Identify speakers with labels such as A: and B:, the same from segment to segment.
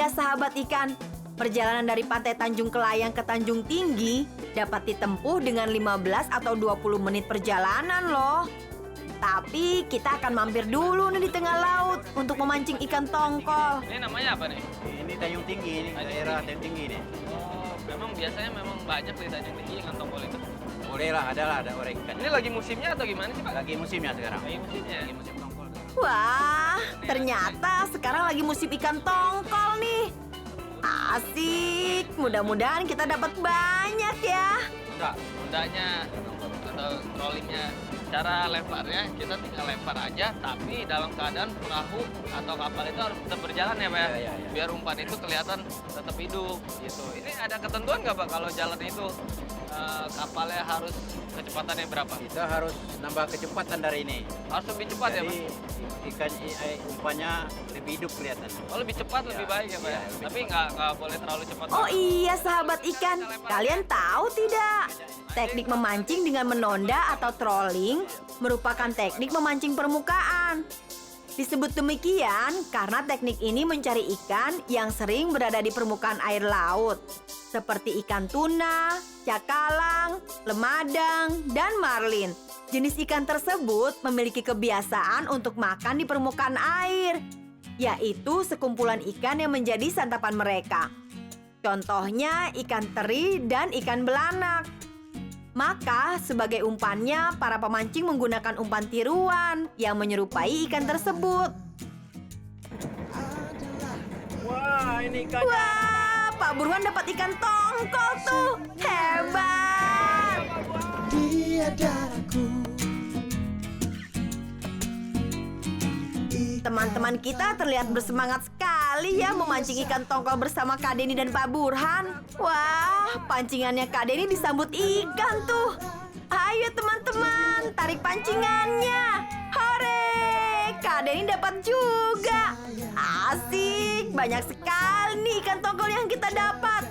A: iya sahabat ikan, perjalanan dari Pantai Tanjung Kelayang ke Tanjung Tinggi dapat ditempuh dengan 15 atau 20 menit perjalanan loh. Tapi kita akan mampir dulu nih di tengah laut untuk memancing ikan tongkol.
B: Ini namanya apa nih?
C: Ini Tanjung Tinggi, ini daerah Tanjung Tinggi nih.
B: Oh, memang biasanya banyak di Tanjung Tinggi ikan tongkol itu.
C: Boleh lah, ada orang ikan.
B: Ini lagi musimnya atau gimana sih Pak?
C: Lagi musimnya sekarang.
B: Lagi musimnya.
C: Lagi musim tongkol.
A: Wah, ternyata sekarang lagi musim ikan tongkol nih. Asik, mudah-mudahan kita dapat banyak ya.
C: Enggak.
B: Mudanya atau trollingnya. Cara lemparnya kita tinggal lempar aja, tapi dalam keadaan perahu atau kapal itu harus tetap berjalan ya Pak ya?
C: Iya.
B: Biar umpan itu kelihatan tetap hidup gitu. Ini ada ketentuan nggak Pak kalau jalan itu kapalnya harus kecepatannya berapa?
C: Kita harus nambah kecepatan dari ini.
B: Harus lebih cepat ya Pak?
C: Jadi umpannya lebih hidup kelihatan.
B: Oh lebih cepat lebih baik ya Pak ya?
C: Iya,
B: Tapi nggak boleh terlalu cepat.
A: Oh iya sahabat ikan, kalian tahu tidak? Teknik memancing dengan menonda atau trolling merupakan teknik memancing permukaan. Disebut demikian karena teknik ini mencari ikan yang sering berada di permukaan air laut, seperti ikan tuna, cakalang, lemadang, dan marlin. Jenis ikan tersebut memiliki kebiasaan untuk makan di permukaan air, yaitu sekumpulan ikan yang menjadi santapan mereka. Contohnya ikan teri dan ikan belanak. Maka, sebagai umpannya, para pemancing menggunakan umpan tiruan yang menyerupai ikan tersebut.
C: Wah, ini ikan.
A: Wah, Pak Burhan dapat ikan tongkol tuh. Hebat!
D: Dia darahku.
A: Teman-teman kita terlihat bersemangat sekali ya memancing ikan tongkol bersama Kak Denny dan Pak Burhan. Wah, pancingannya Kak Denny disambut ikan tuh. Ayo teman-teman, tarik pancingannya. Hore, Kak Denny dapat juga. Asik, banyak sekali nih ikan tongkol yang kita dapat.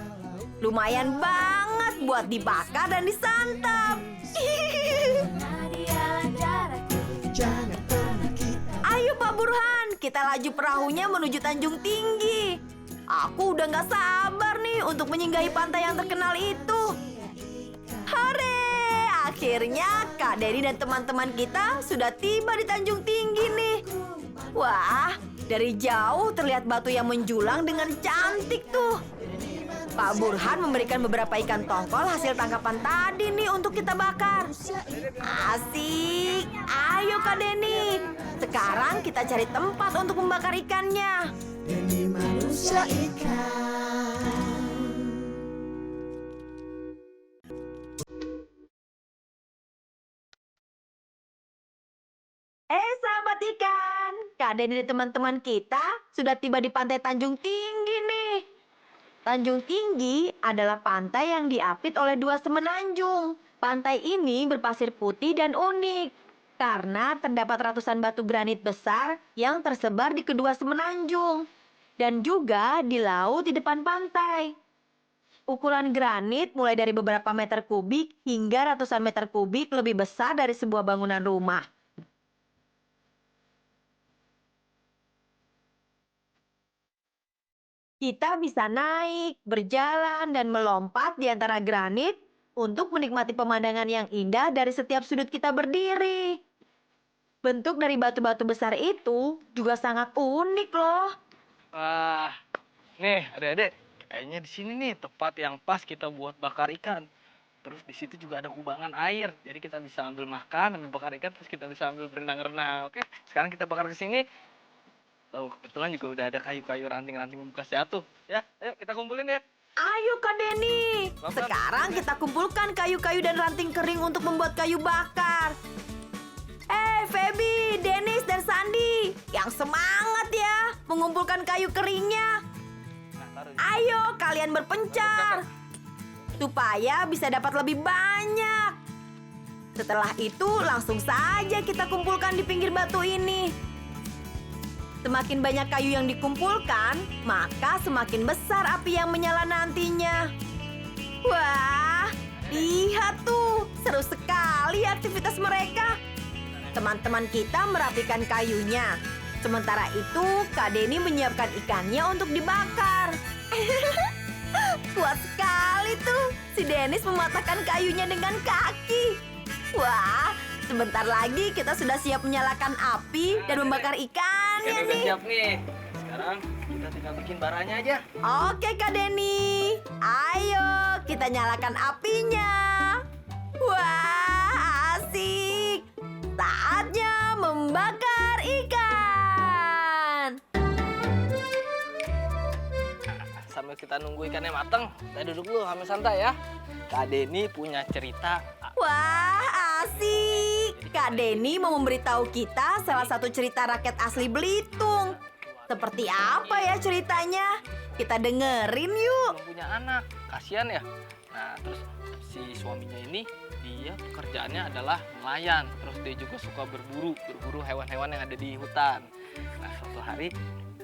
A: Lumayan banget buat dibakar dan disantap.
D: Jangan pernah kita.
A: Ayo Pak Burhan, kita laju perahunya menuju Tanjung Tinggi. Aku udah gak sabar nih untuk menyinggahi pantai yang terkenal itu. Hore, akhirnya Kak Denny dan teman-teman kita sudah tiba di Tanjung Tinggi nih. Wah, dari jauh terlihat batu yang menjulang dengan cantik tuh. Pak Burhan memberikan beberapa ikan tongkol hasil tangkapan tadi nih untuk kita bakar. Asik, ayo Kak Denny. Sekarang kita cari tempat untuk membakar ikannya.
D: Ini manusia ikan.
A: Sahabat ikan, Kak Denny dan teman-teman kita sudah tiba di pantai Tanjung Tinggi nih. Tanjung Tinggi adalah pantai yang diapit oleh dua semenanjung. Pantai ini berpasir putih dan unik karena terdapat ratusan batu granit besar yang tersebar di kedua semenanjung dan juga di laut di depan pantai. Ukuran granit mulai dari beberapa meter kubik hingga ratusan meter kubik lebih besar dari sebuah bangunan rumah. Kita bisa naik, berjalan, dan melompat di antara granit untuk menikmati pemandangan yang indah dari setiap sudut kita berdiri. Bentuk dari batu-batu besar itu juga sangat unik loh.
B: Wah, nih adik-adik, kayaknya di sini nih tempat yang pas kita buat bakar ikan. Terus di situ juga ada kubangan air, jadi kita bisa ambil makan, ambil bakar ikan, terus kita bisa ambil berenang-renang. Oke, sekarang kita bakar ke sini. Oh, kebetulan juga udah ada kayu-kayu ranting-ranting bekas jatuh. Ya, ayo kita kumpulin ya.
A: Ayo Kak Denny, sekarang kita kumpulkan kayu-kayu dan ranting kering untuk membuat kayu bakar. Feby, Dennis, dan Sandi, yang semangat ya mengumpulkan kayu keringnya.
B: Nah, taruh.
A: Ayo kalian berpencar supaya bisa dapat lebih banyak. Setelah itu langsung saja kita kumpulkan di pinggir batu ini. Semakin banyak kayu yang dikumpulkan, maka semakin besar api yang menyala nantinya. Wah, lihat tuh, seru sekali aktivitas mereka. Teman-teman kita merapikan kayunya. Sementara itu, Kak Denny menyiapkan ikannya untuk dibakar. Kuat sekali tuh. Si Dennis mematahkan kayunya dengan kaki. Wah, sebentar lagi kita sudah siap menyalakan api dan membakar ikannya
B: Ikan udah
A: nih.
B: siap nih. Sekarang kita tinggal bikin baranya aja.
A: Oke Kak Denny, ayo kita nyalakan apinya. Wah, asik. Saatnya membakar ikan.
B: Sambil kita nunggu ikannya mateng, kita duduk dulu sambil santai ya. Kak Denny punya cerita.
A: Wah, asik. Kak Denny mau memberitahu kita salah satu cerita rakyat asli Belitung. Seperti apa ya ceritanya? Kita dengerin yuk.
B: Belum punya anak, kasihan ya. Nah, terus si suaminya ini dia pekerjaannya adalah nelayan. Terus dia juga suka berburu hewan-hewan yang ada di hutan. Nah, suatu hari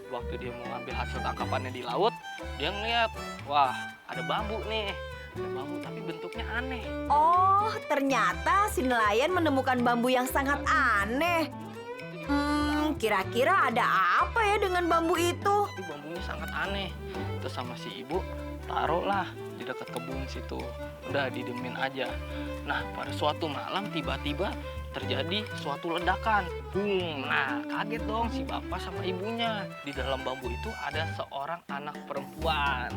B: waktu dia mau ambil hasil tangkapannya di laut, dia ngeliat, wah ada bambu nih. Ada bambu tapi bentuknya aneh.
A: Oh, ternyata si nelayan menemukan bambu yang sangat aneh. Kira-kira ada apa ya dengan bambu itu?
B: Tapi bambunya sangat aneh. Terus sama si ibu taruhlah di dekat kebun situ. Udah didemin aja. Nah, pada suatu malam tiba-tiba terjadi suatu ledakan. Boom. Nah, kaget dong si bapak sama ibunya. Di dalam bambu itu ada seorang anak perempuan.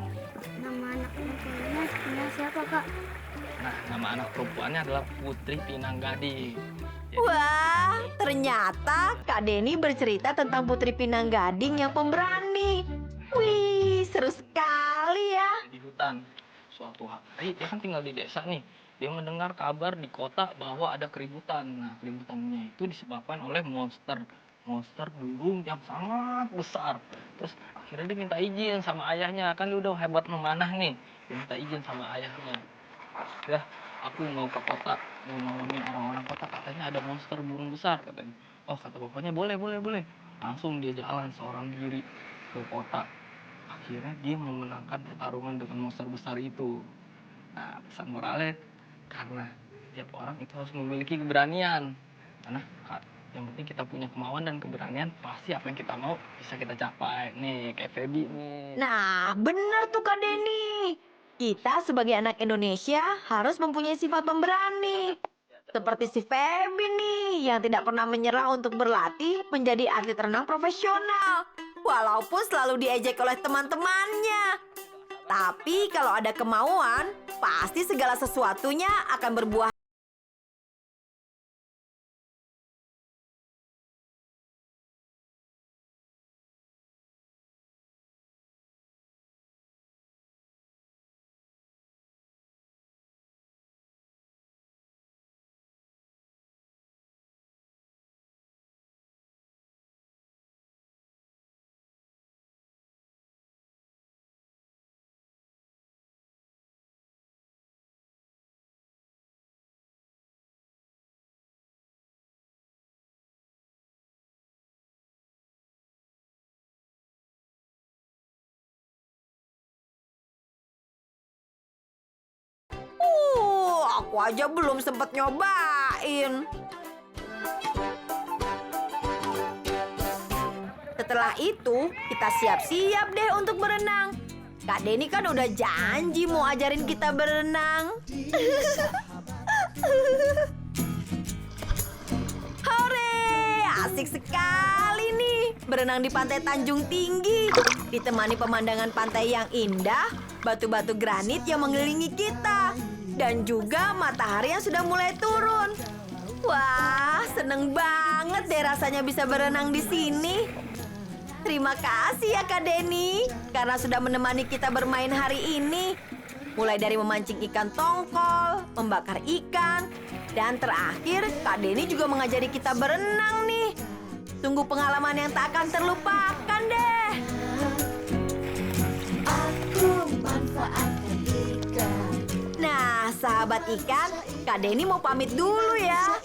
E: Nama anak perempuannya punya siapa, Kak?
B: Nah, nama anak perempuannya adalah Putri Pinanggading.
A: Wah, ternyata Kak Denny bercerita tentang Putri Pinanggading yang pemberani. Wih, seru sekali ya.
B: Di hutan. Suatu hari dia kan tinggal di desa nih. Dia mendengar kabar di kota bahwa ada keributan. Nah, keributannya itu disebabkan oleh monster burung yang sangat besar. Terus akhirnya dia minta izin sama ayahnya. Kan dia udah hebat memanah nih. Dia minta izin sama ayahnya. Ya, aku mau ke kota, mau nolongin orang-orang kota, katanya ada monster burung besar katanya. Oh, kata bapaknya boleh. Langsung dia jalan seorang diri ke kota. Akhirnya dia memenangkan pertarungan dengan monster besar itu. Nah, pesan moralnya, karena tiap orang itu harus memiliki keberanian. Karena yang penting kita punya kemauan dan keberanian, pasti apa yang kita mau bisa kita capai. Nih, kayak Feby nih.
A: Nah, benar tuh Kak Denny. Kita sebagai anak Indonesia harus mempunyai sifat pemberani. Seperti si Feby nih, yang tidak pernah menyerah untuk berlatih menjadi atlet renang profesional. Walaupun selalu diejek oleh teman-temannya. Tapi kalau ada kemauan, pasti segala sesuatunya akan berbuah. Aku aja belum sempat nyobain. Setelah itu, kita siap-siap deh untuk berenang. Kak Denny kan udah janji mau ajarin kita berenang. Hore, asik sekali nih berenang di pantai Tanjung Tinggi. Ditemani pemandangan pantai yang indah, batu-batu granit yang mengelilingi kita. Dan juga matahari yang sudah mulai turun. Wah, seneng banget deh rasanya bisa berenang di sini. Terima kasih ya Kak Denny, karena sudah menemani kita bermain hari ini. Mulai dari memancing ikan tongkol, membakar ikan, dan terakhir Kak Denny juga mengajari kita berenang nih. Sungguh pengalaman yang tak akan terlupakan deh.
D: Aku manfaatkan ikan.
A: Nah, sahabat ikan, Kak Denny mau pamit dulu ya.